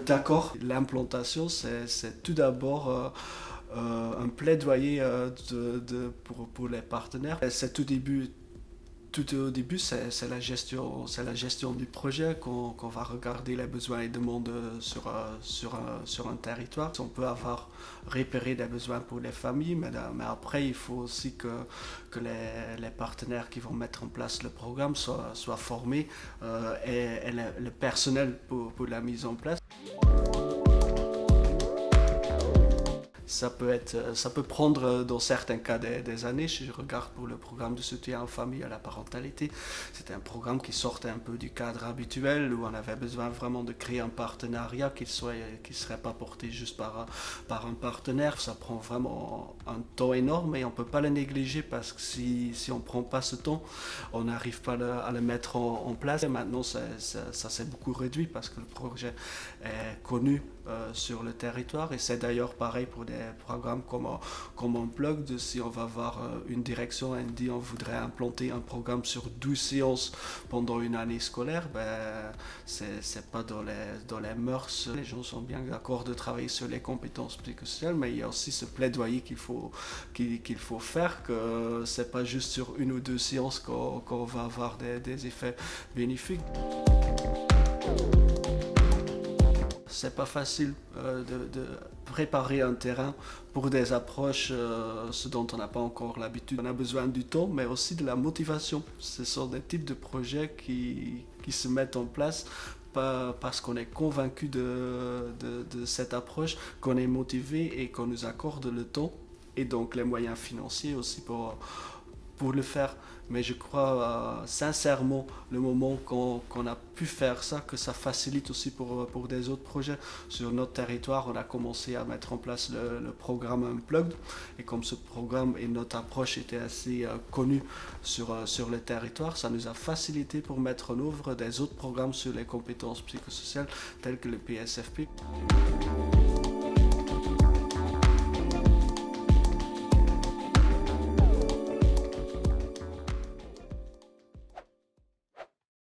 d'accord. L'implantation, c'est tout d'abord un plaidoyer pour les partenaires. C'est tout au début, c'est la gestion du projet qu'on va regarder les besoins et demandes sur un territoire. On peut avoir repéré des besoins pour les familles, mais après, il faut aussi que les partenaires qui vont mettre en place le programme soient formés et le personnel pour la mise en place. Ça peut prendre dans certains cas des années. Si je regarde pour le programme de soutien aux familles et à la parentalité, c'était un programme qui sortait un peu du cadre habituel où on avait besoin vraiment de créer un partenariat qui ne serait pas porté juste par un partenaire. Ça prend vraiment un temps énorme et on ne peut pas le négliger parce que si on ne prend pas ce temps, on n'arrive pas à le mettre en place. Et maintenant, ça s'est beaucoup réduit parce que le projet est connu sur le territoire et c'est d'ailleurs pareil pour des programmes comme Unplugged. Si on va voir une direction et dit on voudrait implanter un programme sur 12 séances pendant une année scolaire, c'est pas dans les mœurs. Les gens sont bien d'accord de travailler sur les compétences psychosociales, mais il y a aussi ce plaidoyer qu'il faut faire, que c'est pas juste sur une ou deux séances qu'on va avoir des effets bénéfiques. C'est pas facile de préparer un terrain pour des approches, ce dont on n'a pas encore l'habitude. On a besoin du temps, mais aussi de la motivation. Ce sont des types de projets qui se mettent en place parce qu'on est convaincu de cette approche, qu'on est motivé et qu'on nous accorde le temps et donc les moyens financiers aussi pour le faire. Mais je crois sincèrement le moment qu'on a pu faire ça, que ça facilite aussi pour des autres projets. Sur notre territoire, on a commencé à mettre en place le programme Unplugged. Et comme ce programme et notre approche étaient assez connus sur le territoire, ça nous a facilité pour mettre en œuvre des autres programmes sur les compétences psychosociales tels que le PSFP.